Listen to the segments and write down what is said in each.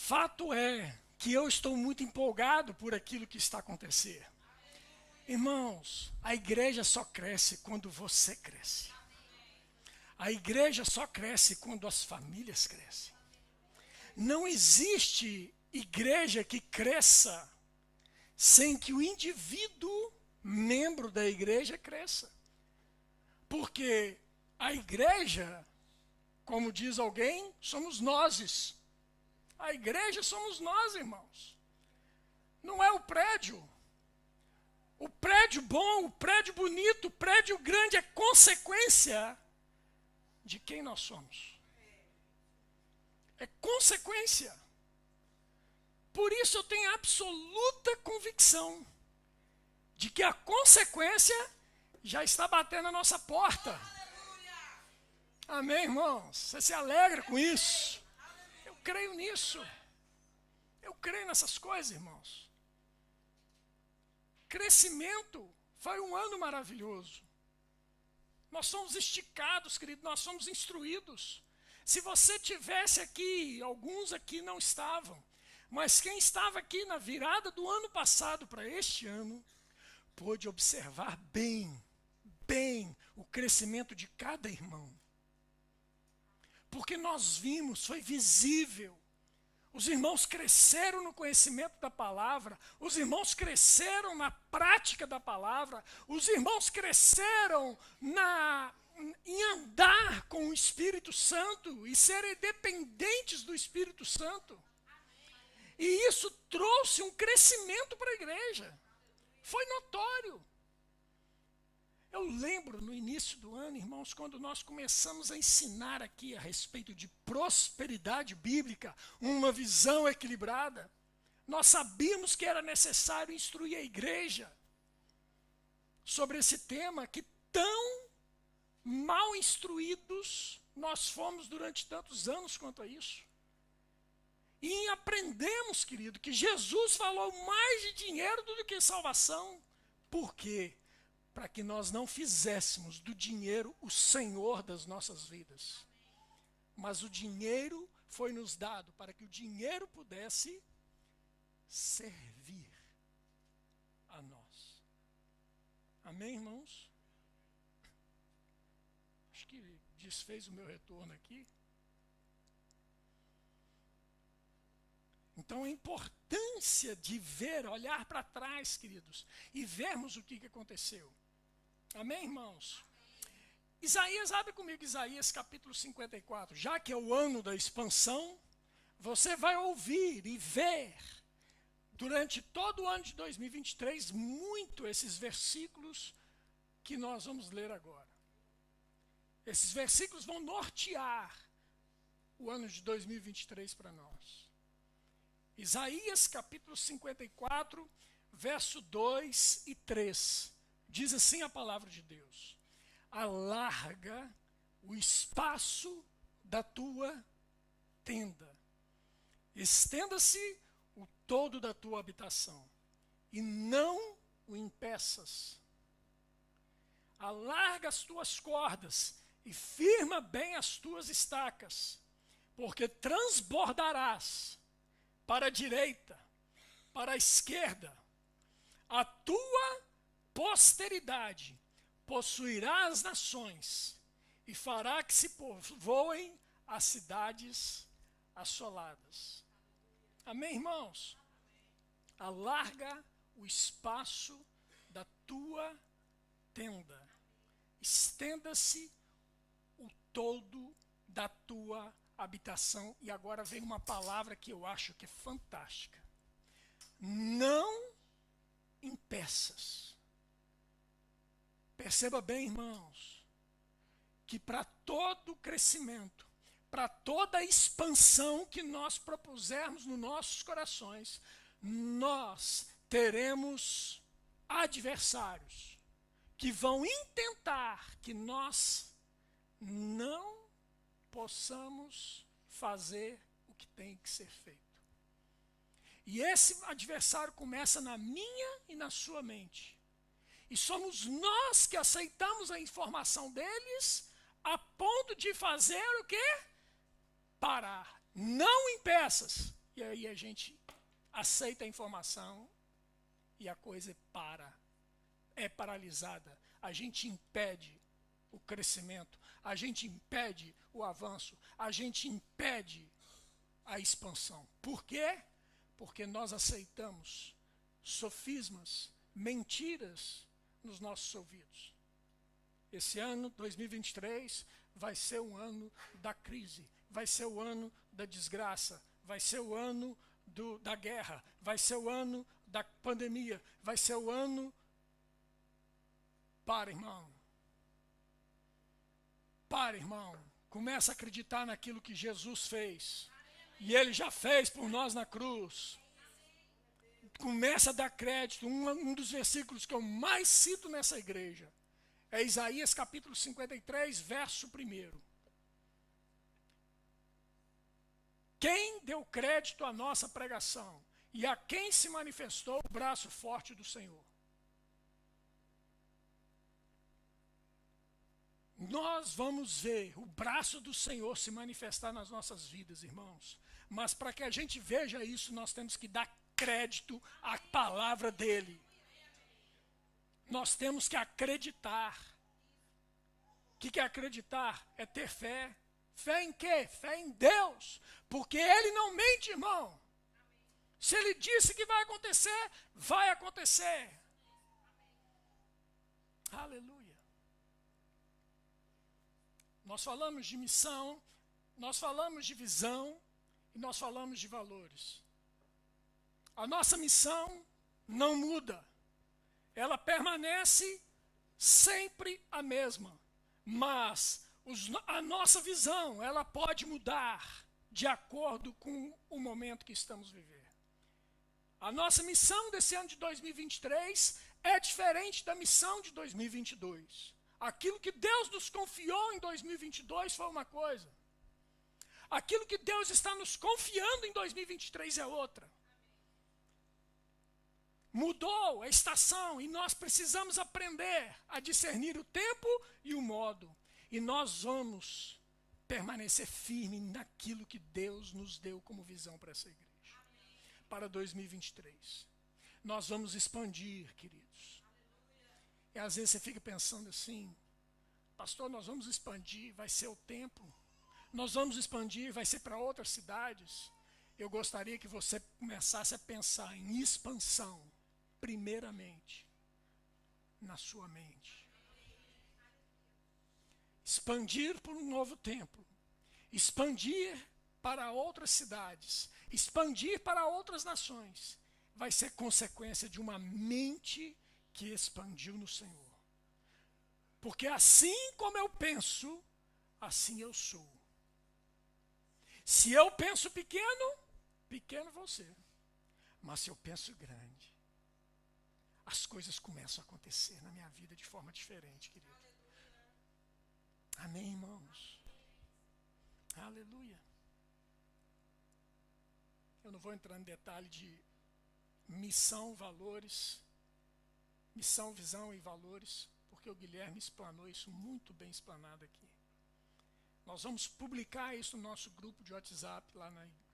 Fato é que eu estou muito empolgado por aquilo que está acontecendo. Irmãos, a igreja só cresce quando você cresce. A igreja só cresce quando as famílias crescem. Não existe igreja que cresça sem que o indivíduo, membro da igreja, cresça. Porque a igreja, como diz alguém, somos nós. A igreja somos nós, irmãos. Não é o prédio. O prédio bom, o prédio bonito, o prédio grande é consequência de quem nós somos. É consequência. Por isso eu tenho absoluta convicção de que a consequência já está batendo na nossa porta. Amém, irmãos? Você se alegra com isso? Eu creio nisso. Eu creio nessas coisas, irmãos. Crescimento foi um ano maravilhoso. Nós somos esticados, querido, nós somos instruídos. Se você tivesse aqui, alguns aqui não estavam, mas quem estava aqui na virada do ano passado para este ano, pôde observar bem o crescimento de cada irmão. Porque nós vimos, foi visível. Os irmãos cresceram no conhecimento da palavra, os irmãos cresceram na prática da palavra, os irmãos cresceram em andar com o Espírito Santo e serem dependentes do Espírito Santo. E isso trouxe um crescimento para a igreja. Foi notório. Eu lembro no início do ano, irmãos, quando nós começamos a ensinar aqui a respeito de prosperidade bíblica, uma visão equilibrada, nós sabíamos que era necessário instruir a igreja sobre esse tema que tão mal instruídos nós fomos durante tantos anos quanto a isso. E aprendemos, querido, que Jesus falou mais de dinheiro do que salvação. Por quê? Para que nós não fizéssemos do dinheiro o senhor das nossas vidas. Mas o dinheiro foi nos dado para que o dinheiro pudesse servir a nós. Amém, irmãos? Acho que desfez o meu retorno aqui. Então a importância de ver, olhar para trás, queridos, e vermos o que aconteceu. Amém, irmãos? Isaías, abre comigo Isaías capítulo 54. Já que é o ano da expansão, você vai ouvir e ver, durante todo o ano de 2023, muito esses versículos que nós vamos ler agora. Esses versículos vão nortear o ano de 2023 para nós. Isaías capítulo 54, verso 2 e 3. Diz assim a palavra de Deus: alarga o espaço da tua tenda, estenda-se o todo da tua habitação, e não o impeças. Alarga as tuas cordas e firma bem as tuas estacas, porque transbordarás para a direita, para a esquerda. A tua posteridade possuirá as nações e fará que se povoem as cidades assoladas. Amém, irmãos? Alarga o espaço da tua tenda. Estenda-se o todo da tua habitação. E agora vem uma palavra que eu acho que é fantástica. Não impeças. Perceba bem, irmãos, que para todo crescimento, para toda expansão que nós propusermos nos nossos corações, nós teremos adversários que vão intentar que nós não possamos fazer o que tem que ser feito. E esse adversário começa na minha e na sua mente. E somos nós que aceitamos a informação deles a ponto de fazer o quê? Parar. Não impeças. E aí a gente aceita a informação e a coisa é paralisada. A gente impede o crescimento, a gente impede o avanço, a gente impede a expansão. Por quê? Porque nós aceitamos sofismas, mentiras nos nossos ouvidos. Esse ano, 2023, vai ser um ano da crise, vai ser o ano da desgraça, vai ser o ano da guerra, vai ser o ano da pandemia, vai ser o ano... Para, irmão. Para, irmão. Começa a acreditar naquilo que Jesus fez. E Ele já fez por nós na cruz. Começa a dar crédito. Um dos versículos que eu mais cito nessa igreja é Isaías capítulo 53, verso 1. Quem deu crédito à nossa pregação e a quem se manifestou o braço forte do Senhor? Nós vamos ver o braço do Senhor se manifestar nas nossas vidas, irmãos. Mas para que a gente veja isso, nós temos que dar crédito à palavra dele. Nós temos que acreditar. O que é acreditar? É ter fé. Fé em quê? Fé em Deus. Porque Ele não mente, irmão. Se Ele disse que vai acontecer, vai acontecer. Aleluia. Nós falamos de missão, nós falamos de visão e nós falamos de valores. A nossa missão não muda. Ela permanece sempre a mesma. Mas a nossa visão, ela pode mudar de acordo com o momento que estamos vivendo. A nossa missão desse ano de 2023 é diferente da missão de 2022. Aquilo que Deus nos confiou em 2022 foi uma coisa. Aquilo que Deus está nos confiando em 2023 é outra. Mudou a estação e nós precisamos aprender a discernir o tempo e o modo. E nós vamos permanecer firme naquilo que Deus nos deu como visão para essa igreja. Para 2023. Nós vamos expandir, queridos. E às vezes você fica pensando assim, pastor, nós vamos expandir, vai ser o templo. Nós vamos expandir, vai ser para outras cidades. Eu gostaria que você começasse a pensar em expansão, primeiramente, na sua mente. Expandir por um novo templo. Expandir para outras cidades. Expandir para outras nações. Vai ser consequência de uma mente que expandiu no Senhor. Porque assim como eu penso, assim eu sou. Se eu penso pequeno, pequeno vou ser. Mas se eu penso grande, as coisas começam a acontecer na minha vida de forma diferente, querido. Amém, irmãos? Aleluia. Eu não vou entrar em detalhe de missão, valores, missão, visão e valores, porque o Guilherme explanou isso muito bem explanado aqui. Nós vamos publicar isso no nosso grupo de WhatsApp lá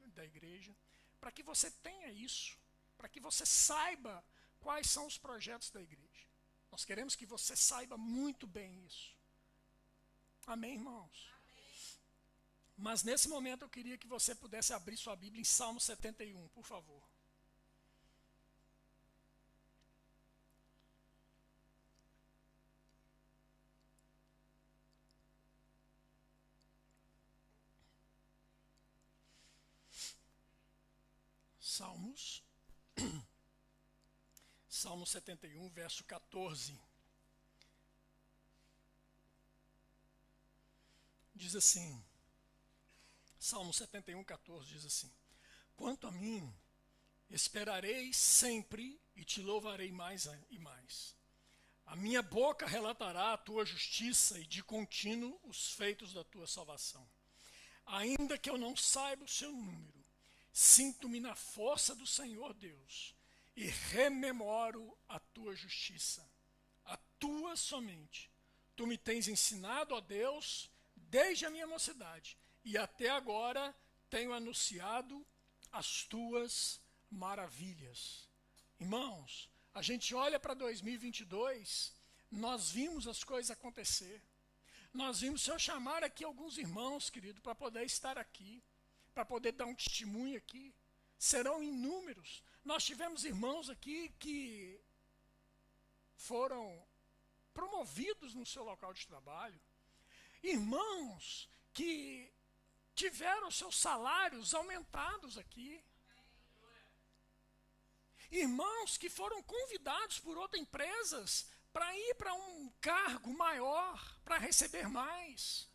da igreja, para que você tenha isso, para que você saiba quais são os projetos da igreja. Nós queremos que você saiba muito bem isso. Amém, irmãos? Amém. Mas nesse momento eu queria que você pudesse abrir sua Bíblia em Salmo 71, por favor. Salmo 71, verso 14. Diz assim, Salmo 71, 14 diz assim: quanto a mim, esperarei sempre e te louvarei mais e mais. A minha boca relatará a tua justiça e de contínuo os feitos da tua salvação. Ainda que eu não saiba o seu número, sinto-me na força do Senhor Deus e rememoro a tua justiça, a tua somente. Tu me tens ensinado, ó Deus, desde a minha mocidade, e até agora tenho anunciado as tuas maravilhas. Irmãos, a gente olha para 2022, nós vimos as coisas acontecer. Nós vimos, se eu chamar aqui alguns irmãos, querido, para poder estar aqui, para poder dar um testemunho aqui, serão inúmeros. Nós tivemos irmãos aqui que foram promovidos no seu local de trabalho. Irmãos que tiveram seus salários aumentados aqui. Irmãos que foram convidados por outras empresas para ir para um cargo maior, para receber mais.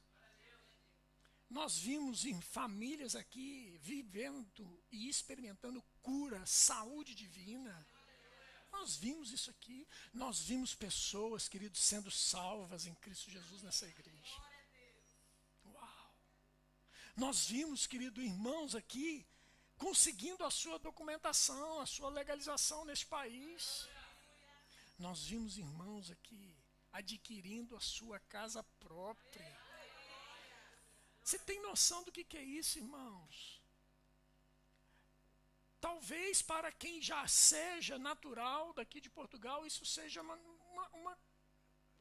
Nós vimos em famílias aqui vivendo e experimentando cura, saúde divina. Nós vimos isso aqui. Nós vimos pessoas, queridos, sendo salvas em Cristo Jesus nessa igreja. Uau! Nós vimos, querido, irmãos aqui conseguindo a sua documentação, a sua legalização neste país. Nós vimos irmãos aqui adquirindo a sua casa própria. Você tem noção do que é isso, irmãos? Talvez para quem já seja natural daqui de Portugal, isso seja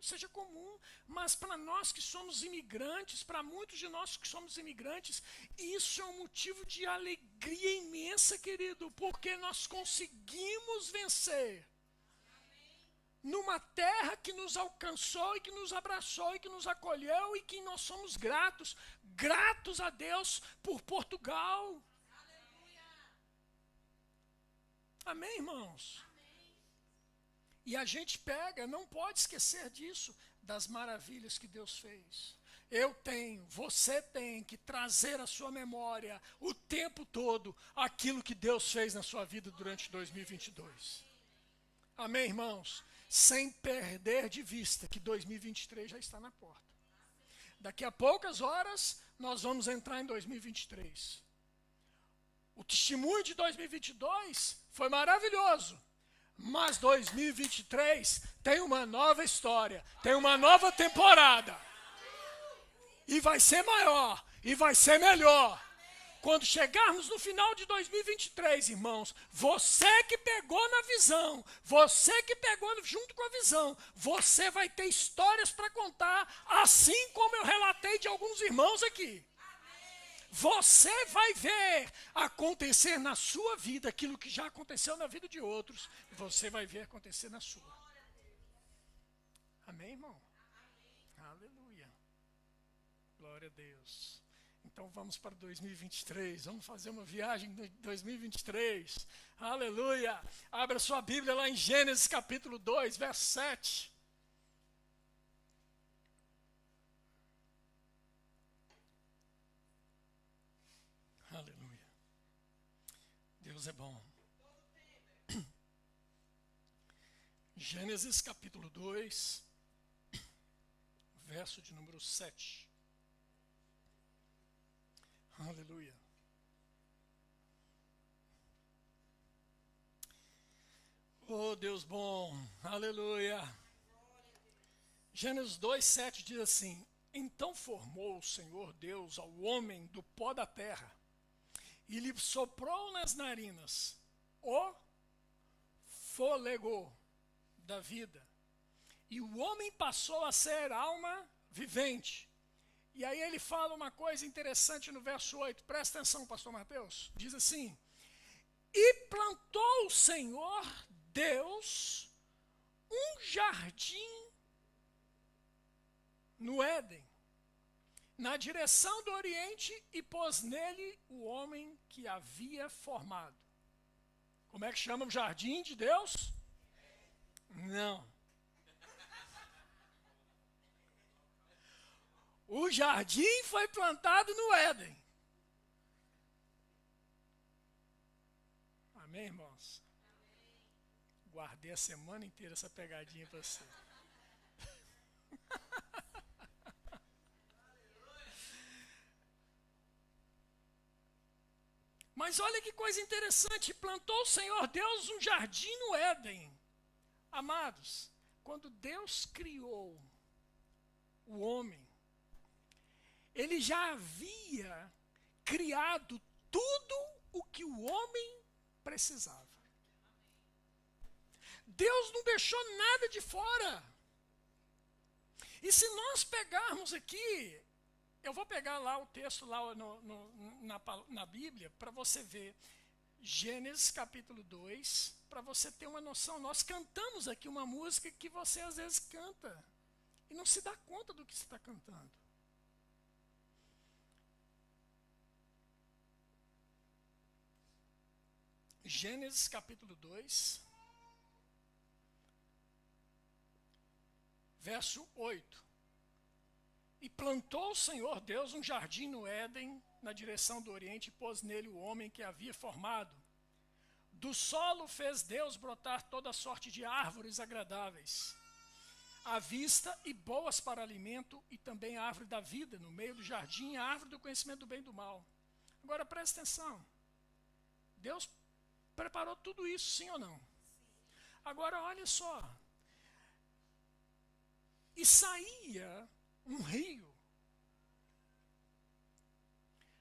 seja comum, mas para nós que somos imigrantes, para muitos de nós que somos imigrantes, isso é um motivo de alegria imensa, querido, porque nós conseguimos vencer numa terra que nos alcançou e que nos abraçou e que nos acolheu e que nós somos gratos a Deus por Portugal. Amém, irmãos? E a gente não pode esquecer disso, das maravilhas que Deus fez. Eu tenho, você tem que trazer à sua memória o tempo todo aquilo que Deus fez na sua vida durante 2022. Amém, irmãos? Sem perder de vista que 2023 já está na porta. Daqui a poucas horas, nós vamos entrar em 2023. O testemunho de 2022 foi maravilhoso. Mas 2023 tem uma nova história, tem uma nova temporada. E vai ser maior, e vai ser melhor. Quando chegarmos no final de 2023, irmãos, você que pegou na visão, você que pegou junto com a visão, você vai ter histórias para contar, assim como eu relatei de alguns irmãos aqui. Você vai ver acontecer na sua vida aquilo que já aconteceu na vida de outros. E você vai ver acontecer na sua. Amém, irmão? Amém. Aleluia. Glória a Deus. Então vamos para 2023. Vamos fazer uma viagem em 2023. Aleluia. Abra sua Bíblia lá em Gênesis capítulo 2, verso 7. Aleluia. Deus é bom. Gênesis capítulo 2, verso de número 7. Aleluia. Oh, Deus bom. Aleluia. Gênesis 2, 7 diz assim: Então formou o Senhor Deus ao homem do pó da terra, e lhe soprou nas narinas o fôlego da vida. E o homem passou a ser alma vivente. E aí ele fala uma coisa interessante no verso 8. Presta atenção, pastor Mateus. Diz assim: E plantou o Senhor Deus um jardim no Éden, na direção do Oriente, e pôs nele o homem que havia formado. Como é que chama o jardim de Deus? Não. O jardim foi plantado no Éden. Amém, irmãos? Guardei a semana inteira essa pegadinha para você. Mas olha que coisa interessante, plantou o Senhor Deus um jardim no Éden. Amados, quando Deus criou o homem, Ele já havia criado tudo o que o homem precisava. Deus não deixou nada de fora. E se nós pegarmos aqui, eu vou pegar lá o texto lá na Bíblia para você ver. Gênesis capítulo 2, para você ter uma noção. Nós cantamos aqui uma música que você às vezes canta e não se dá conta do que você está cantando. Gênesis capítulo 2, verso 8. E plantou o Senhor Deus um jardim no Éden, na direção do Oriente, e pôs nele o homem que havia formado. Do solo fez Deus brotar toda sorte de árvores agradáveis à vista e boas para alimento, e também a árvore da vida no meio do jardim, a árvore do conhecimento do bem e do mal. Agora presta atenção. Deus preparou tudo isso, sim ou não? Agora olha só. E saía um rio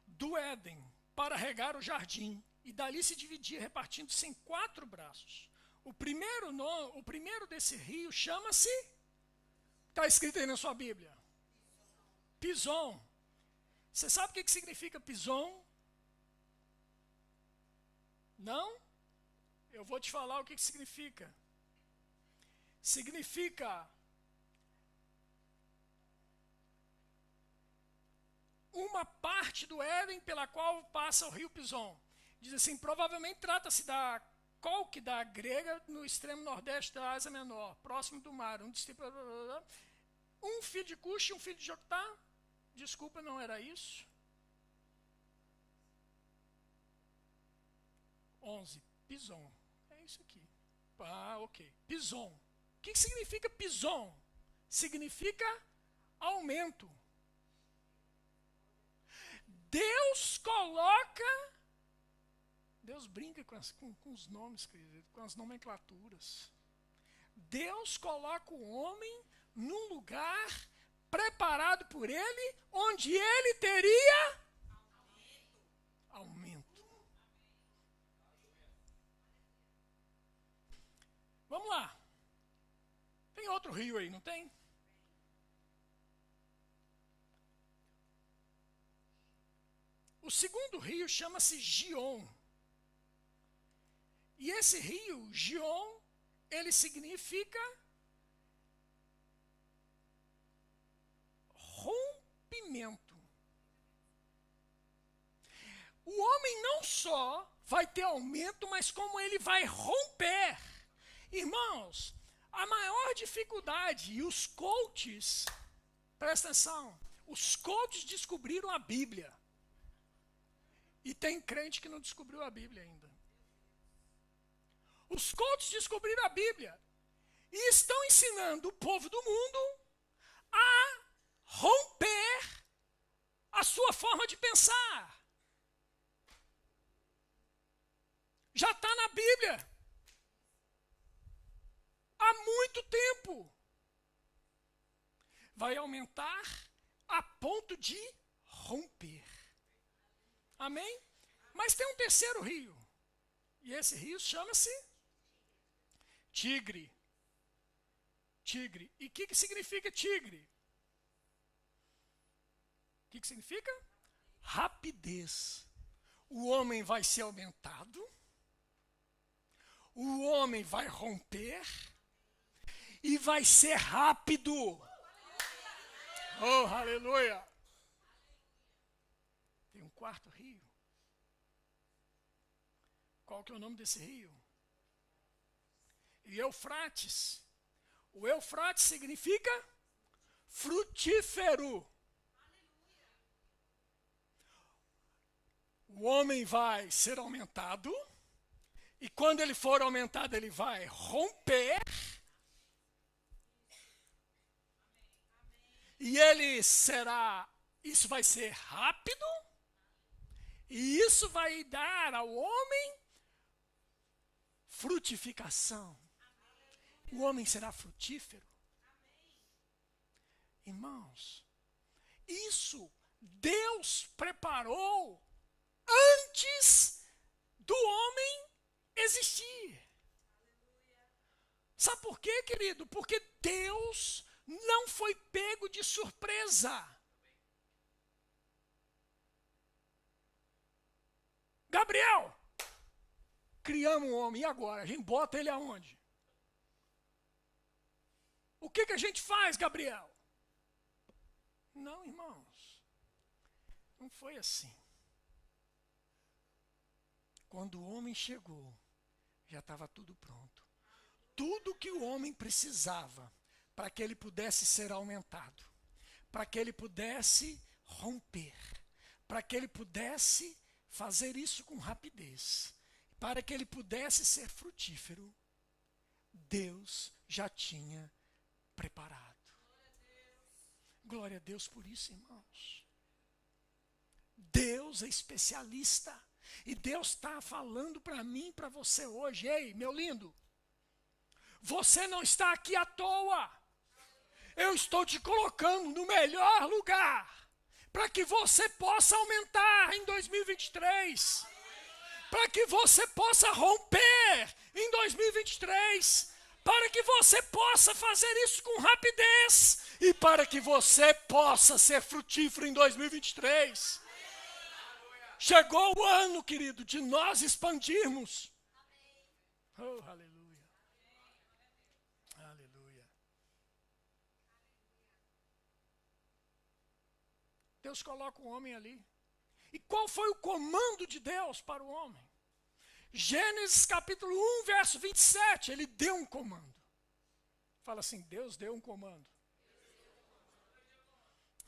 do Éden para regar o jardim, e dali se dividia, repartindo-se em 4 braços. O primeiro desse rio chama-se, está escrito aí na sua Bíblia, Pison. Você sabe o que significa Pison? Não? Eu vou te falar o que significa. Significa uma parte do Éden pela qual passa o rio Pison. Diz assim, provavelmente trata-se da Cólquida grega no extremo nordeste da Ásia Menor, próximo do mar. Um filho de Cuxi, um filho de Joctá. Desculpa, não era isso. 11. Pison. É isso aqui. Ah, ok. Pison. O que significa Pison? Significa aumento. Deus brinca com os nomes, querido, com as nomenclaturas. Deus coloca o homem num lugar preparado por ele, onde ele teria aumento. Vamos lá. Tem outro rio aí, não tem? O segundo rio chama-se Gion. E esse rio, Gion, ele significa rompimento. O homem não só vai ter aumento, mas como ele vai romper. Irmãos, a maior dificuldade, e os coaches, presta atenção, os coaches descobriram a Bíblia. E tem crente que não descobriu a Bíblia ainda. Os coaches descobriram a Bíblia e estão ensinando o povo do mundo a romper a sua forma de pensar. Já está na Bíblia. Há muito tempo. Vai aumentar a ponto de romper. Amém? Mas tem um terceiro rio. E esse rio chama-se Tigre. Tigre. E o que significa tigre? O que significa? Rapidez. O homem vai ser aumentado. O homem vai romper. E vai ser rápido. Oh, aleluia. Tem um quarto rio. Qual que é o nome desse rio? Eufrates. O Eufrates significa frutífero. O homem vai ser aumentado, e quando ele for aumentado, ele vai romper, e isso vai ser rápido, e isso vai dar ao homem frutificação. O homem será frutífero. Irmãos, isso Deus preparou antes do homem existir. Sabe por quê, querido? Porque Deus não foi pego de surpresa. Gabriel, criamos um homem, e agora? A gente bota ele aonde? O que a gente faz, Gabriel? Não, irmãos, não foi assim. Quando o homem chegou, já estava tudo pronto. Tudo que o homem precisava para que ele pudesse ser aumentado, para que ele pudesse romper, para que ele pudesse fazer isso com rapidez, para que ele pudesse ser frutífero, Deus já tinha preparado. Glória a Deus por isso, irmãos. Deus é especialista. E Deus está falando para mim, para você hoje. Ei, meu lindo, você não está aqui à toa. Eu estou te colocando no melhor lugar para que você possa aumentar em 2023. Para que você possa romper em 2023. Para que você possa fazer isso com rapidez. E para que você possa ser frutífero em 2023. Chegou o ano, querido, de nós expandirmos. Oh, aleluia. Aleluia. Deus coloca o homem ali. E qual foi o comando de Deus para o homem? Gênesis capítulo 1, verso 27, ele deu um comando. Fala assim, Deus deu um comando.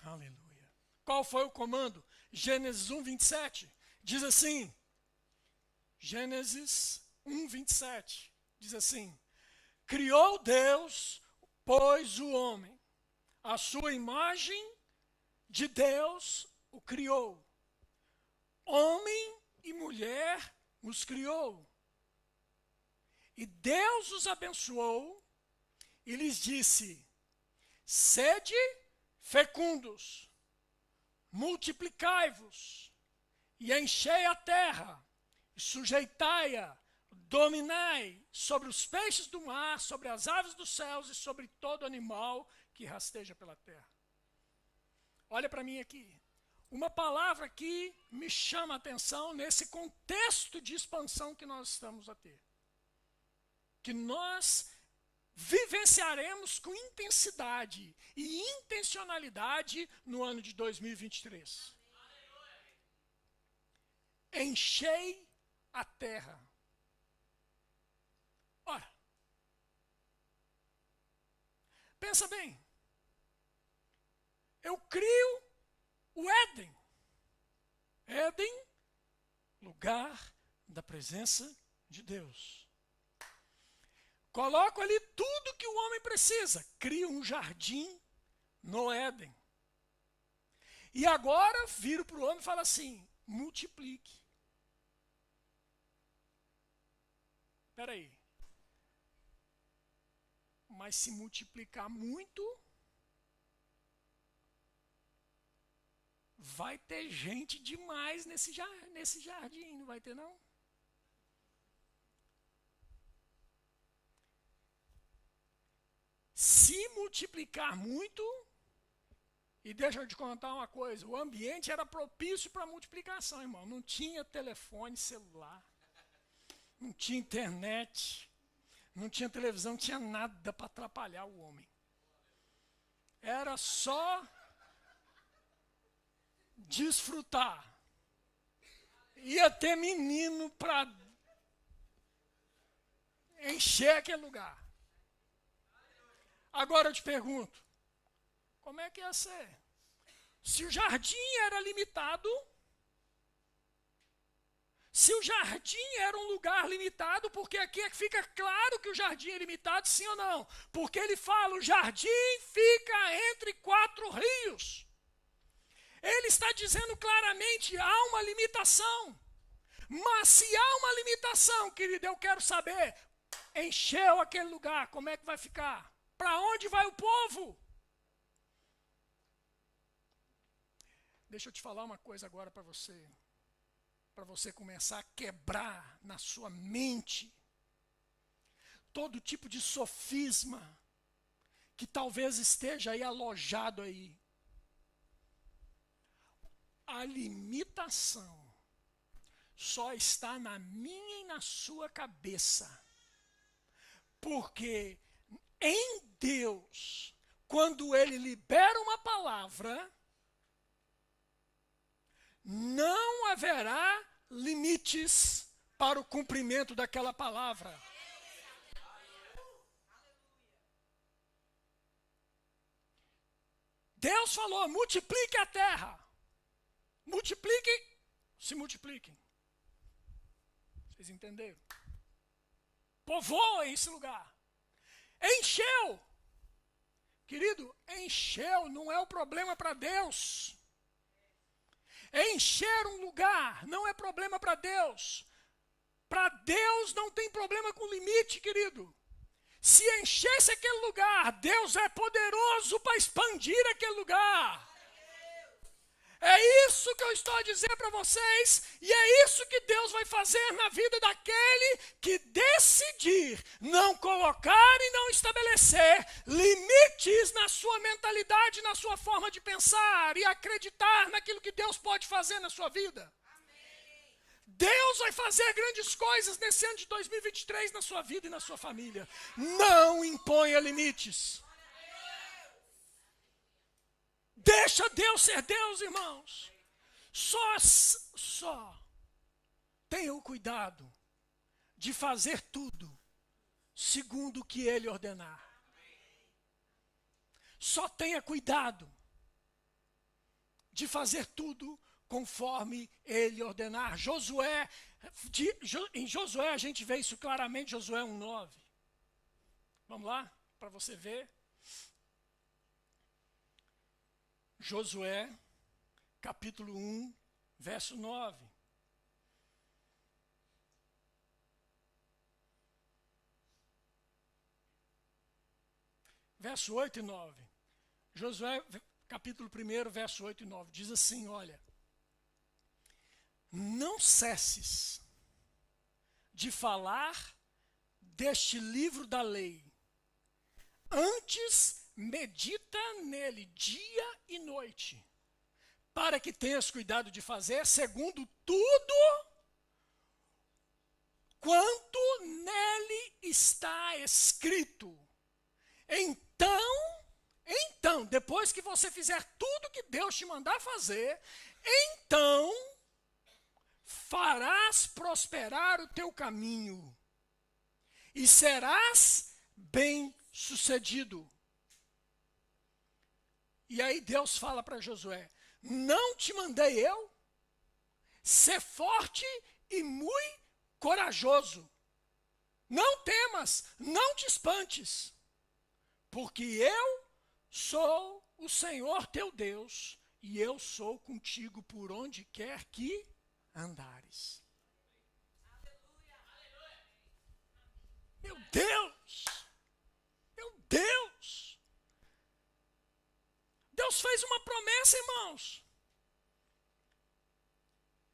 Aleluia. Qual foi o comando? Gênesis 1, 27. Diz assim, Gênesis 1, 27. Diz assim, criou Deus, pois o homem, a sua imagem de Deus o criou. Homem e mulher os criou. E Deus os abençoou e lhes disse, sede fecundos, multiplicai-vos e enchei a terra, e sujeitai-a, dominai sobre os peixes do mar, sobre as aves dos céus e sobre todo animal que rasteja pela terra. Olha para mim aqui. Uma palavra aqui me chama a atenção nesse contexto de expansão que nós estamos a ter. Que nós vivenciaremos com intensidade e intencionalidade no ano de 2023. Enchei a terra. Ora, pensa bem. Eu crio o Éden. Éden, lugar da presença de Deus. Coloco ali tudo que o homem precisa. Crio um jardim no Éden. E agora viro para o homem e falo assim, multiplique. Espera aí. Mas se multiplicar muito, vai ter gente demais nesse jardim, não vai ter não? Se multiplicar muito, e deixa eu te contar uma coisa, o ambiente era propício para multiplicação, irmão. Não tinha telefone celular, não tinha internet, não tinha televisão, não tinha nada para atrapalhar o homem. Era só desfrutar. Ia ter menino para encher aquele lugar. Agora eu te pergunto, como é que ia ser? Se o jardim era limitado, se o jardim era um lugar limitado, porque aqui é que fica claro que o jardim é limitado, sim ou não? Porque ele fala, o jardim fica entre 4 rios. Ele está dizendo claramente, há uma limitação. Mas se há uma limitação, querido, eu quero saber, encheu aquele lugar, como é que vai ficar? Para onde vai o povo? Deixa eu te falar uma coisa agora para você. para você começar a quebrar na sua mente todo tipo de sofisma que talvez esteja aí alojado aí. A limitação só está na minha e na sua cabeça. Porque em Deus, quando Ele libera uma palavra, não haverá limites para o cumprimento daquela palavra. Deus falou, multiplique a terra. Multipliquem, se multipliquem. Vocês entenderam? Povoa esse lugar. Encheu. Querido, encheu não é o problema para Deus. Encher um lugar não é problema para Deus. Para Deus não tem problema com limite, querido. Se enchesse aquele lugar, Deus é poderoso para expandir aquele lugar. É isso que eu estou a dizer para vocês, e é isso que Deus vai fazer na vida daquele que decidir não colocar e não estabelecer limites na sua mentalidade, na sua forma de pensar e acreditar naquilo que Deus pode fazer na sua vida. Deus vai fazer grandes coisas nesse ano de 2023 na sua vida e na sua família. Não imponha limites. Deixa Deus ser Deus, irmãos. Só tenha o cuidado de fazer tudo segundo o que Ele ordenar. Só tenha cuidado de fazer tudo conforme Ele ordenar. Em Josué a gente vê isso claramente, Josué 1:9. Vamos lá, para você ver. Josué, capítulo 1, verso 9. Verso 8 e 9. Josué, capítulo 1, verso 8 e 9. Diz assim, olha. Não cesses de falar deste livro da lei. Antes medita nele dia e noite, para que tenhas cuidado de fazer segundo tudo quanto nele está escrito. Então, depois que você fizer tudo que Deus te mandar fazer, então farás prosperar o teu caminho e serás bem-sucedido. E aí Deus fala para Josué, não te mandei eu? Ser forte e muito corajoso. Não temas, não te espantes, porque eu sou o Senhor teu Deus, e eu sou contigo por onde quer que andares. Meu Deus! Meu Deus! Deus fez uma promessa, irmãos.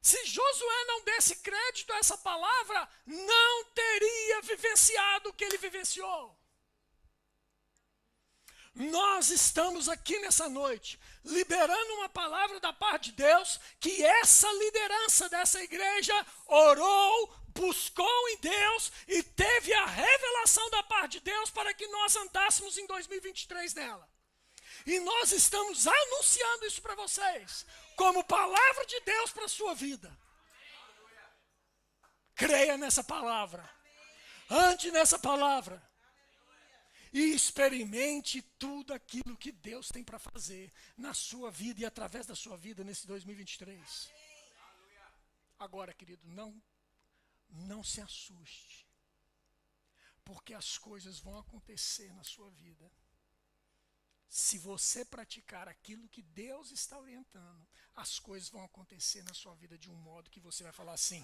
Se Josué não desse crédito a essa palavra, não teria vivenciado o que ele vivenciou. Nós estamos aqui nessa noite, liberando uma palavra da parte de Deus, que essa liderança dessa igreja orou, buscou em Deus e teve a revelação da parte de Deus para que nós andássemos em 2023 nela. E nós estamos anunciando isso para vocês, como palavra de Deus para a sua vida. Creia nessa palavra. Ande nessa palavra. E experimente tudo aquilo que Deus tem para fazer na sua vida e através da sua vida nesse 2023. Agora, querido, não se assuste, porque as coisas vão acontecer na sua vida. Se você praticar aquilo que Deus está orientando, as coisas vão acontecer na sua vida de um modo que você vai falar assim: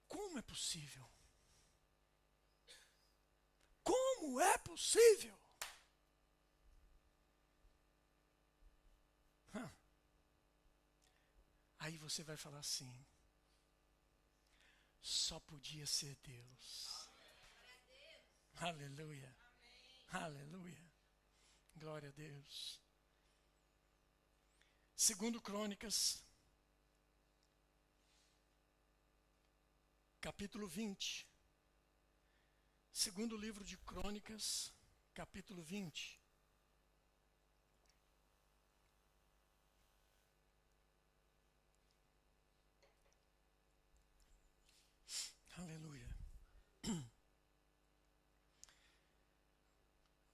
como é possível? Como é possível? Aí você vai falar assim: só podia ser Deus. Aleluia. Aleluia. Glória a Deus. Segundo Crônicas, capítulo 20. Segundo livro de Crônicas, capítulo 20. Aleluia.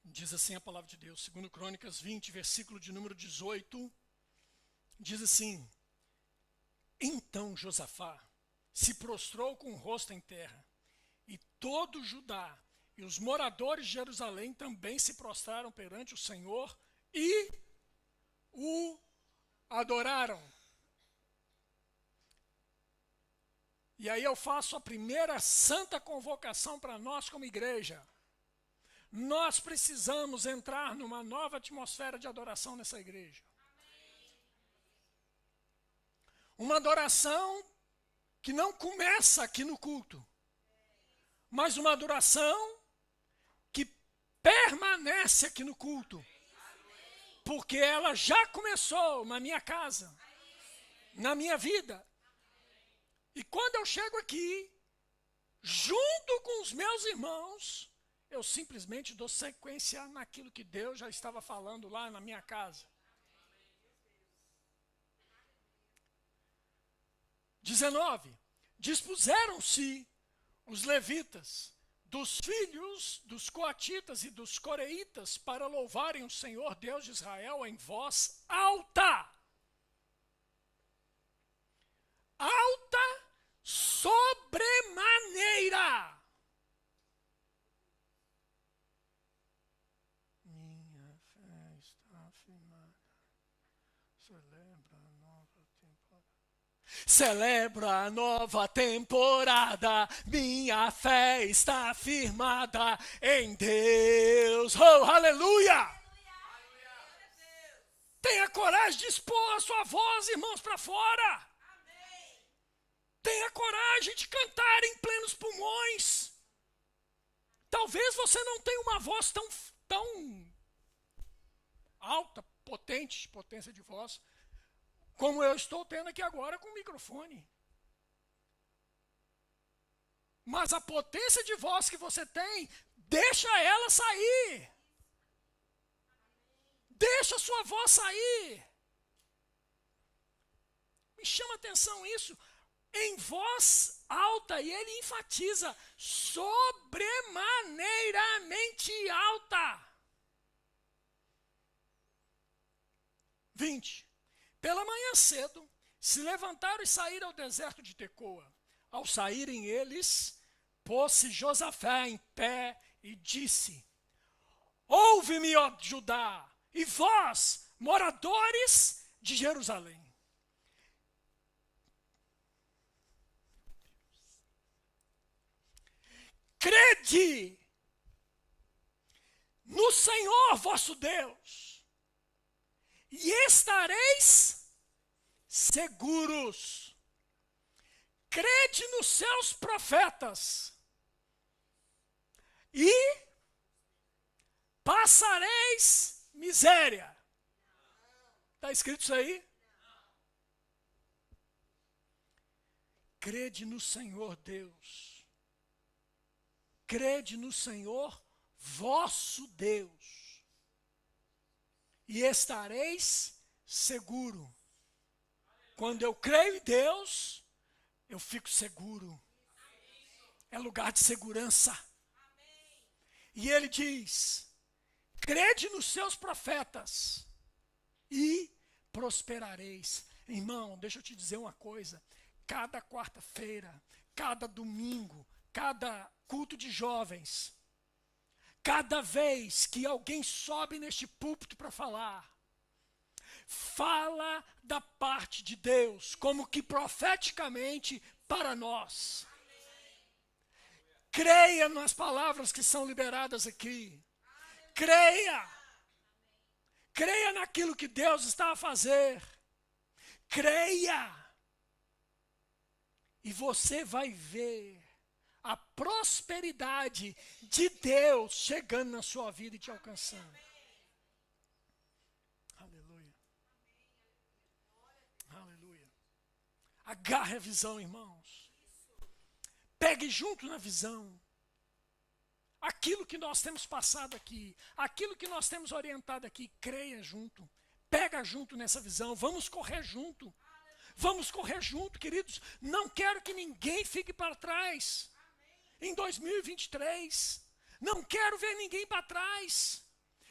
Diz assim a palavra de Deus, segundo Crônicas 20, versículo de número 18, diz assim: então Josafá se prostrou com o rosto em terra, e todo Judá e os moradores de Jerusalém também se prostraram perante o Senhor e o adoraram. E aí eu faço a primeira santa convocação para nós como igreja. Nós precisamos entrar numa nova atmosfera de adoração nessa igreja. Uma adoração que não começa aqui no culto, mas uma adoração que permanece aqui no culto. Porque ela já começou na minha casa, na minha vida. E quando eu chego aqui, junto com os meus irmãos, eu simplesmente dou sequência naquilo que Deus já estava falando lá na minha casa. 19. Dispuseram-se os levitas, dos filhos dos coatitas e dos coreitas, para louvarem o Senhor Deus de Israel em voz alta. Alta sobremaneira. Minha fé está firmada. Celebra a nova temporada. Minha fé está firmada em Deus. Oh, aleluia! Tenha coragem de expor a sua voz, irmãos, para fora. Tenha coragem de cantar em plenos pulmões. Talvez você não tenha uma voz tão alta, potência de voz, como eu estou tendo aqui agora com o microfone. Mas a potência de voz que você tem, deixa ela sair. Deixa a sua voz sair. Me chama a atenção isso. Em voz alta, e ele enfatiza, sobremaneiramente alta. 20. Pela manhã cedo, se levantaram e saíram ao deserto de Tecoa. Ao saírem eles, pôs-se Josafá em pé e disse: ouve-me, ó Judá, e vós, moradores de Jerusalém. Crede no Senhor vosso Deus, e estareis seguros. Crede nos seus profetas, e passareis miséria. Está escrito isso aí? Crede no Senhor Deus. Crede no Senhor vosso Deus, e estareis seguro. Quando eu creio em Deus, eu fico seguro. É lugar de segurança. E ele diz: crede nos seus profetas e prosperareis. Irmão, deixa eu te dizer uma coisa. Cada quarta-feira, cada domingo, cada culto de jovens, cada vez que alguém sobe neste púlpito para falar, fala da parte de Deus, como que profeticamente para nós. Creia nas palavras que são liberadas aqui. Creia. Creia naquilo que Deus está a fazer. Creia. E você vai ver a prosperidade de Deus chegando na sua vida e te alcançando. Aleluia. Aleluia. Agarre a visão, irmãos. Pegue junto na visão. Aquilo que nós temos passado aqui, aquilo que nós temos orientado aqui, creia junto. Pega junto nessa visão. Vamos correr junto. Vamos correr junto, queridos. Não quero que ninguém fique para trás. Em 2023. Não quero ver ninguém para trás.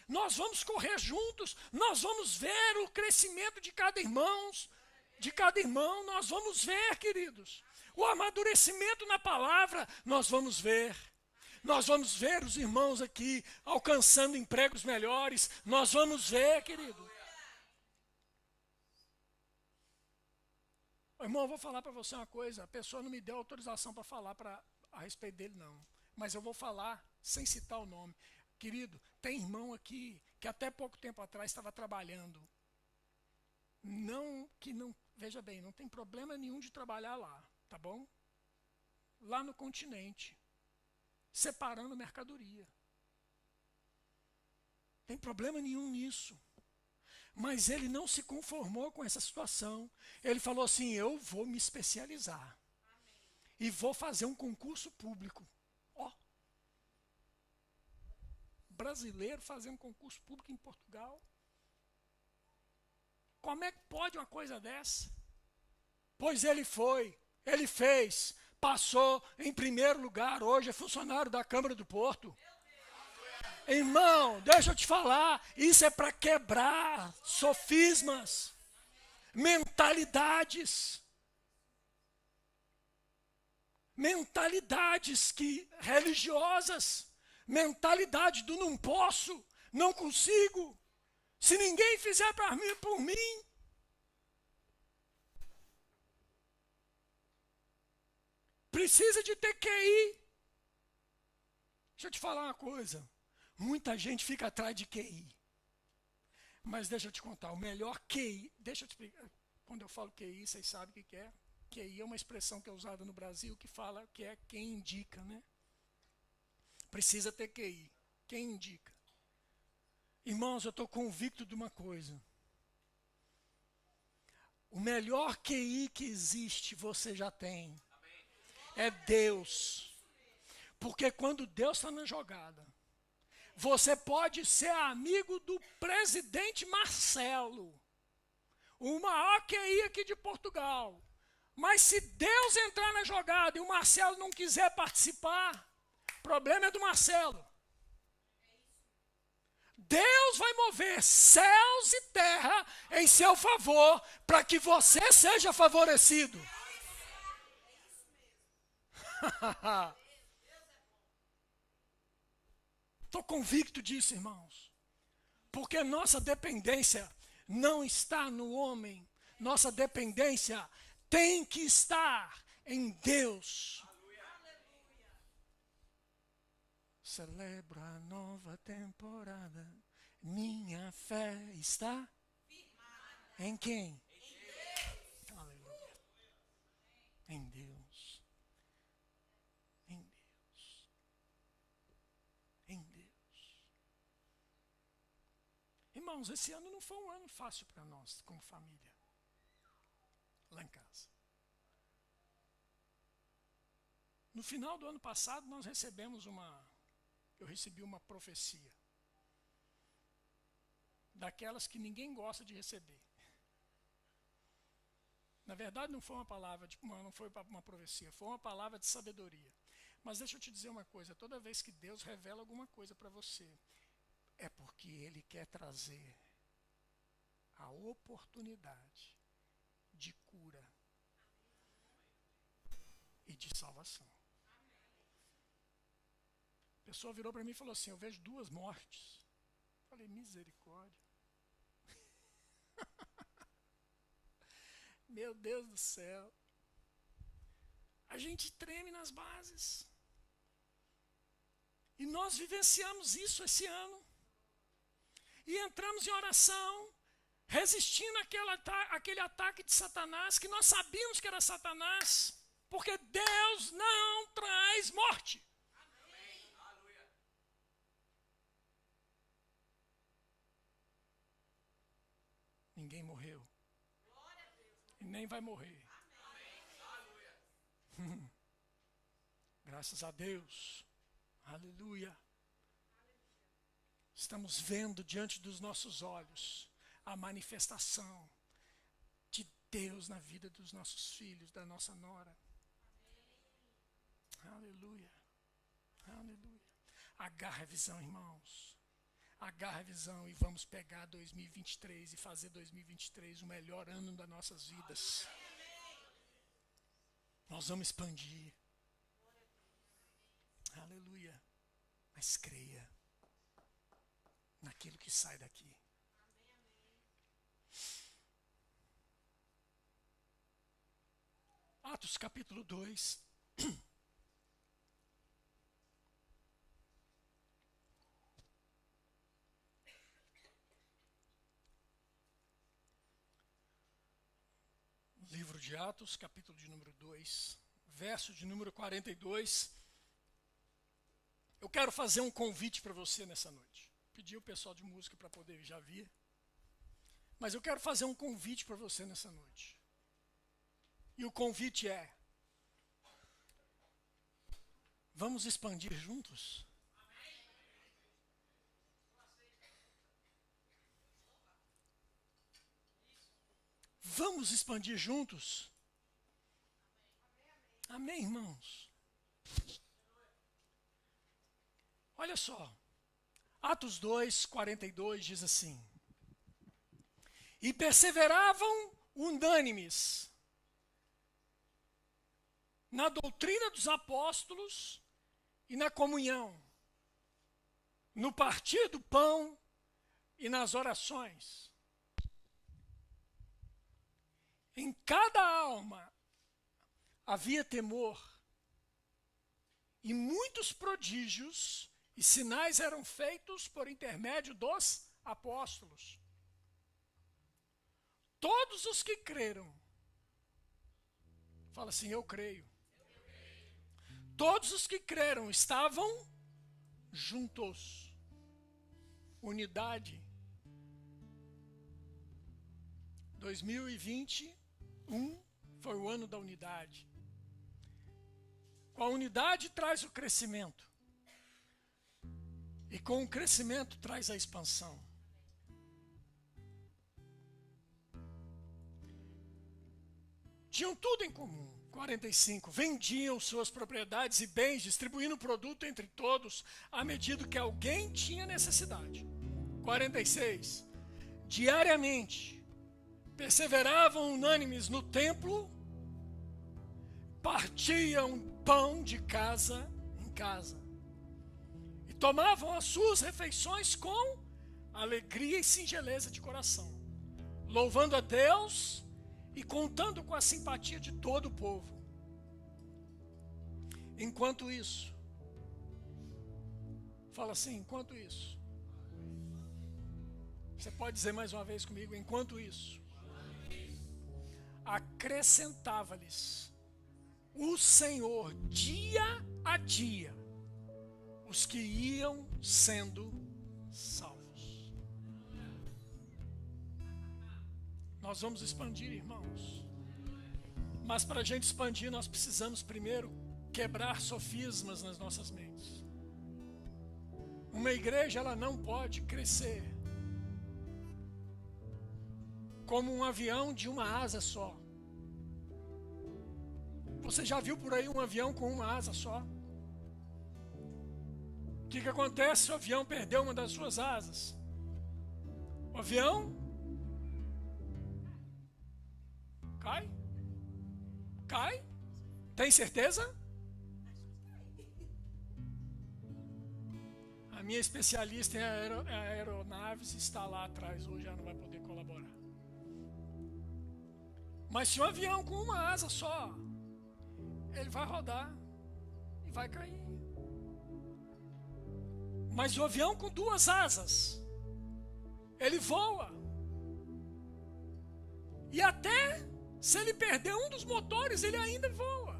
Nós vamos correr juntos. Nós vamos ver o crescimento de cada irmão. De cada irmão, nós vamos ver, queridos. O amadurecimento na palavra, nós vamos ver. Nós vamos ver os irmãos aqui alcançando empregos melhores. Nós vamos ver, querido. Irmão, eu vou falar para você uma coisa. A pessoa não me deu autorização para falar a respeito dele, não. Mas eu vou falar sem citar o nome. Querido, tem irmão aqui que até pouco tempo atrás estava trabalhando. Veja bem, não tem problema nenhum de trabalhar lá, tá bom? Lá no continente. Separando mercadoria. Tem problema nenhum nisso. Mas ele não se conformou com essa situação. Ele falou assim, eu vou me especializar. E vou fazer um concurso público. Ó. Brasileiro fazendo um concurso público em Portugal. Como é que pode uma coisa dessa? Pois ele foi, ele fez, passou em primeiro lugar, hoje é funcionário da Câmara do Porto. Irmão, deixa eu te falar, isso é para quebrar sofismas, mentalidades religiosas, mentalidade do não posso, não consigo, se ninguém fizer por mim. Precisa de ter QI. Deixa eu te falar uma coisa. Muita gente fica atrás de QI. Mas deixa eu te contar, o melhor QI, deixa eu te explicar. Quando eu falo QI, vocês sabem o que é. QI é uma expressão que é usada no Brasil que fala que é quem indica, né? Precisa ter QI. Quem indica? Irmãos, eu estou convicto de uma coisa. O melhor QI que existe, você já tem. É Deus. Porque quando Deus está na jogada, você pode ser amigo do presidente Marcelo, o maior QI aqui de Portugal. Mas se Deus entrar na jogada e o Marcelo não quiser participar, o problema é do Marcelo. Deus vai mover céus e terra em seu favor para que você seja favorecido. Estou convicto disso, irmãos. Porque nossa dependência não está no homem. Nossa dependência tem que estar em Deus. Celebro a nova temporada. Minha fé está em quem? Aleluia. Em Deus. Em Deus. Em Deus. Irmãos, esse ano não foi um ano fácil para nós, como família. Lá em casa. No final do ano passado, nós eu recebi uma profecia. Daquelas que ninguém gosta de receber. Na verdade, não foi uma palavra, não foi uma profecia, foi uma palavra de sabedoria. Mas deixa eu te dizer uma coisa, toda vez que Deus revela alguma coisa para você, é porque Ele quer trazer a oportunidade de cura e de salvação. A pessoa virou para mim e falou assim, eu vejo 2 mortes. Eu falei, misericórdia. Meu Deus do céu. A gente treme nas bases. E nós vivenciamos isso esse ano. E entramos em oração, resistindo àquele ataque de Satanás, que nós sabíamos que era Satanás. Porque Deus não traz morte. Ninguém morreu. E nem vai morrer. Graças a Deus. Aleluia. Estamos vendo diante dos nossos olhos a manifestação de Deus na vida dos nossos filhos, da nossa nora. Aleluia. Aleluia. Agarra a visão, irmãos. Agarra a visão e vamos pegar 2023 e fazer 2023 o melhor ano das nossas vidas. Nós vamos expandir. Aleluia. Mas creia naquilo que sai daqui. Atos capítulo 2. Livro de Atos, capítulo de número 2, verso de número 42. Eu quero fazer um convite para você nessa noite. Pedi o pessoal de música para poder já vir. Mas eu quero fazer um convite para você nessa noite. E o convite é: vamos expandir juntos? Vamos expandir juntos? Amém, irmãos? Olha só. Atos 2, 42 diz assim: e perseveravam unânimes na doutrina dos apóstolos e na comunhão, no partir do pão e nas orações. Em cada alma havia temor, e muitos prodígios e sinais eram feitos por intermédio dos apóstolos. Todos os que creram, fala assim, eu creio. Todos os que creram estavam juntos. Unidade. 2021 foi o ano da unidade. Com a unidade traz o crescimento. E com o crescimento traz a expansão. Tinham tudo em comum. 45. Vendiam suas propriedades e bens, distribuindo o produto entre todos, à medida que alguém tinha necessidade. 46. Diariamente, perseveravam unânimes no templo, partiam pão de casa em casa, e tomavam as suas refeições com alegria e singeleza de coração, louvando a Deus e contando com a simpatia de todo o povo. Enquanto isso, fala assim, enquanto isso. Você pode dizer mais uma vez comigo, enquanto isso. Acrescentava-lhes o Senhor dia a dia os que iam sendo salvos. Nós vamos expandir, irmãos. Mas para a gente expandir, nós precisamos primeiro quebrar sofismas nas nossas mentes. Uma igreja, ela não pode crescer como um avião de uma asa só. Você já viu por aí um avião com uma asa só? O que acontece se o avião perdeu uma das suas asas? O avião cai? Cai? Tem certeza? A minha especialista em aeronaves está lá atrás, hoje ela não vai poder colaborar. Mas se um avião com uma asa só, ele vai rodar e vai cair. Mas o avião com duas asas, ele voa. E até se ele perder um dos motores, ele ainda voa.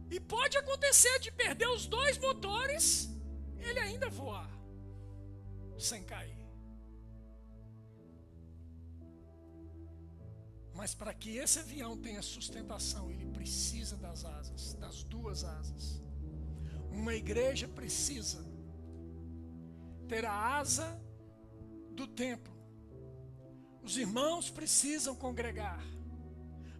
E pode acontecer de perder os 2 motores, ele ainda voar, sem cair. Mas para que esse avião tenha sustentação, ele precisa das asas, das 2 asas. Uma igreja precisa ter a asa do templo. Os irmãos precisam congregar.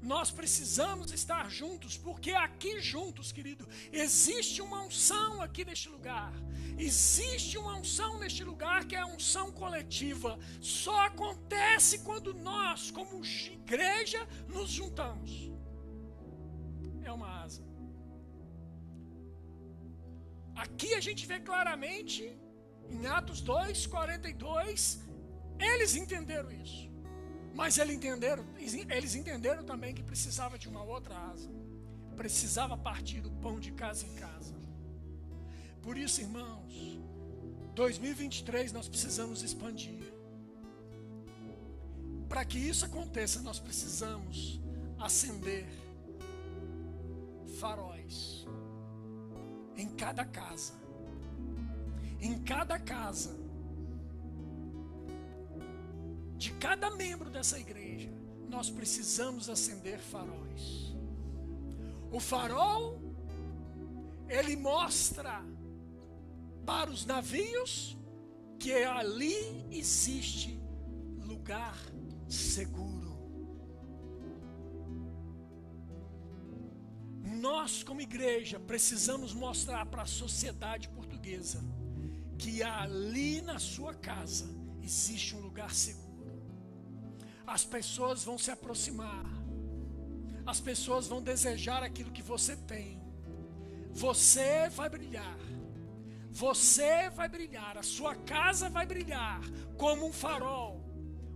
Nós precisamos estar juntos, porque aqui juntos, querido, existe uma unção aqui neste lugar. Existe uma unção neste lugar que é a unção coletiva. Só acontece quando nós, como igreja, nos juntamos. É uma asa. Aqui a gente vê claramente, em Atos 2, 42, eles entenderam isso. Mas eles entenderam também que precisava de uma outra asa. Precisava partir o pão de casa em casa. Por isso, irmãos, 2023 nós precisamos expandir. Para que isso aconteça, nós precisamos acender faróis em cada casa. Em cada casa. De cada membro dessa igreja, nós precisamos acender faróis. O farol, ele mostra para os navios que ali existe lugar seguro. Nós, como igreja, precisamos mostrar para a sociedade portuguesa que ali na sua casa existe um lugar seguro. As pessoas vão se aproximar. As pessoas vão desejar aquilo que você tem. Você vai brilhar. Você vai brilhar. A sua casa vai brilhar como um farol.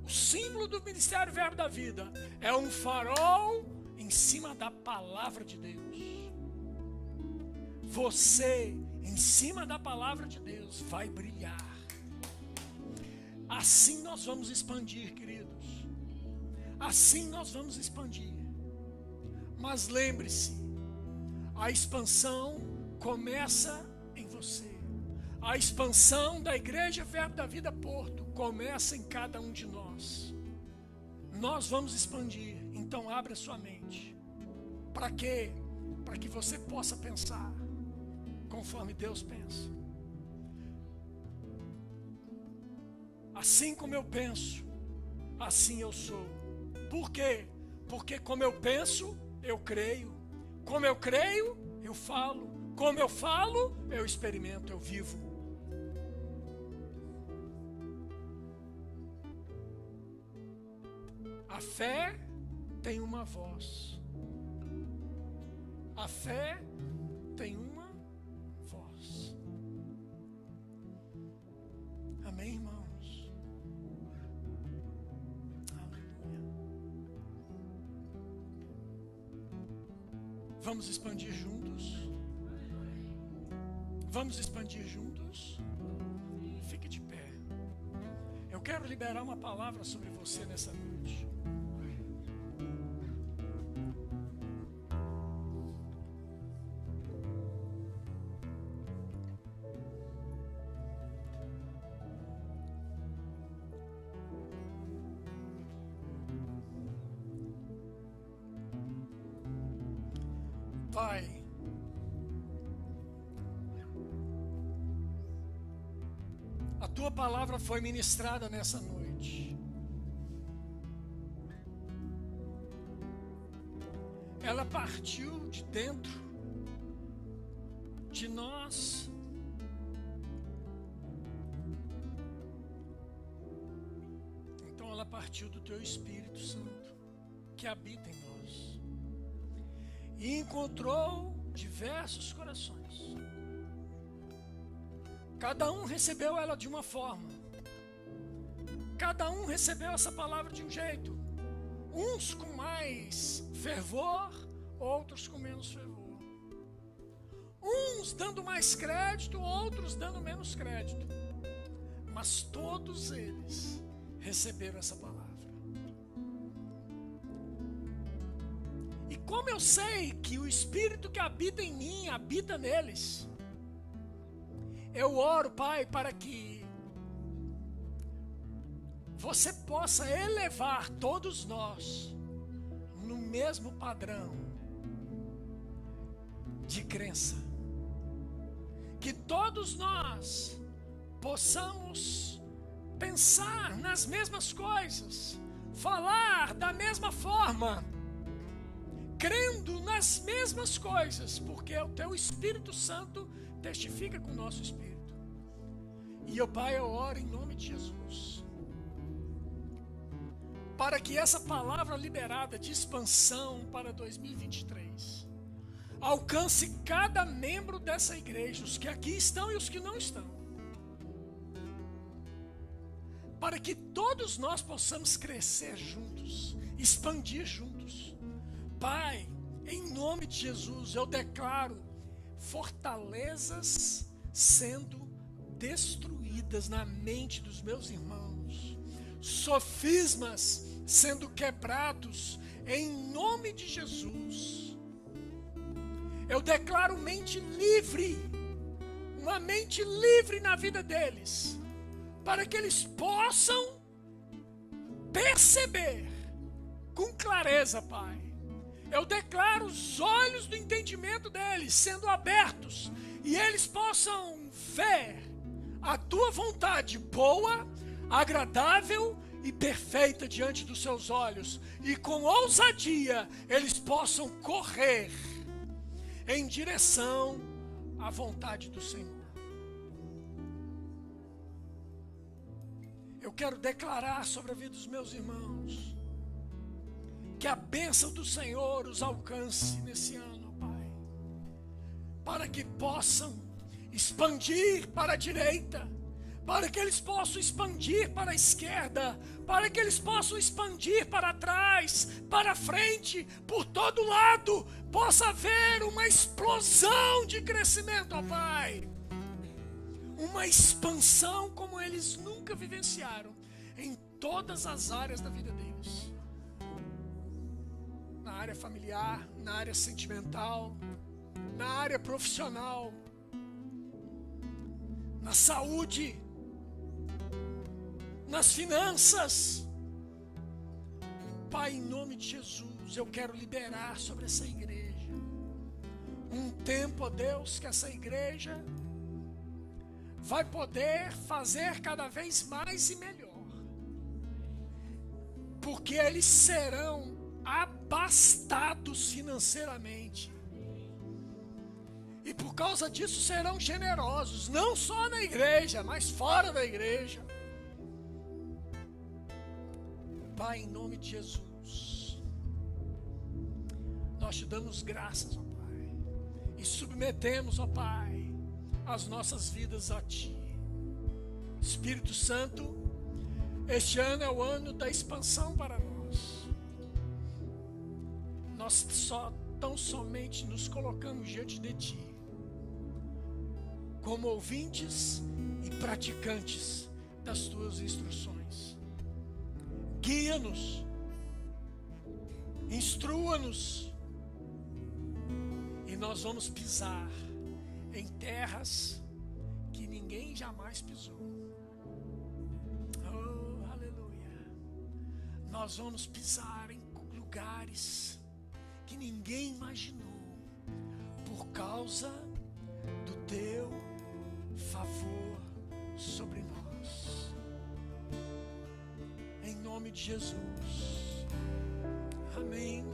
O símbolo do Ministério Verbo da Vida é um farol em cima da palavra de Deus. Você, em cima da palavra de Deus, vai brilhar. Assim nós vamos expandir, queridos. Assim nós vamos expandir. Mas lembre-se, a expansão começa em você. A expansão da Igreja Verbo da Vida Porto começa em cada um de nós. Nós vamos expandir, então abra sua mente. Para quê? Para que você possa pensar conforme Deus pensa. Assim como eu penso, assim eu sou. Por quê? Porque como eu penso, eu creio. Como eu creio, eu falo. Como eu falo, eu experimento, eu vivo. A fé tem uma voz. A fé tem uma voz. Amém, irmãos? Vamos expandir juntos? Vamos expandir juntos? Fique de pé. Eu quero liberar uma palavra sobre você nessa noite. Pai, a tua palavra foi ministrada nessa noite. Ela partiu de dentro de nós. Então ela partiu do teu Espírito Santo, que habita em nós. E encontrou diversos corações. Cada um recebeu ela de uma forma. Cada um recebeu essa palavra de um jeito. Uns com mais fervor, outros com menos fervor. Uns dando mais crédito, outros dando menos crédito. Mas todos eles receberam essa palavra. E como eu sei que o Espírito que habita em mim, habita neles, eu oro, Pai, para que você possa elevar todos nós no mesmo padrão de crença. Que todos nós possamos pensar nas mesmas coisas, falar da mesma forma, crendo nas mesmas coisas, porque o teu Espírito Santo testifica com o nosso espírito. E Pai, eu oro em nome de Jesus, para que essa palavra liberada de expansão para 2023 alcance cada membro dessa igreja, os que aqui estão e os que não estão, para que todos nós possamos crescer juntos, expandir juntos. Pai, em nome de Jesus, eu declaro fortalezas sendo destruídas na mente dos meus irmãos, sofismas sendo quebrados em nome de Jesus. Eu declaro mente livre, uma mente livre na vida deles, para que eles possam perceber com clareza, Pai. Eu declaro os olhos do entendimento deles sendo abertos e eles possam ver a tua vontade boa, agradável e perfeita diante dos seus olhos, e com ousadia eles possam correr em direção à vontade do Senhor. Eu quero declarar sobre a vida dos meus irmãos que a bênção do Senhor os alcance nesse ano, Pai, para que possam expandir para a direita, para que eles possam expandir para a esquerda, para que eles possam expandir para trás, para frente, por todo lado, possa haver uma explosão de crescimento, ó Pai, uma expansão como eles nunca vivenciaram em todas as áreas da vida deles, na área familiar, na área sentimental, na área profissional, na saúde, nas finanças. Pai, em nome de Jesus, eu quero liberar sobre essa igreja um tempo, ó Deus, que essa igreja vai poder fazer cada vez mais e melhor, porque eles serão abastados financeiramente, e por causa disso serão generosos, não só na igreja, mas fora da igreja. Pai, em nome de Jesus, nós te damos graças, ó Pai, e submetemos, ó Pai, as nossas vidas a Ti. Espírito Santo, este ano é o ano da expansão para nós. Nós tão somente nos colocamos diante de Ti, como ouvintes e praticantes das Tuas instruções. Guia-nos, instrua-nos, e nós vamos pisar em terras que ninguém jamais pisou. Oh, aleluia! Nós vamos pisar em lugares que ninguém imaginou, por causa do Teu favor sobre nós. Em nome de Jesus. Amém.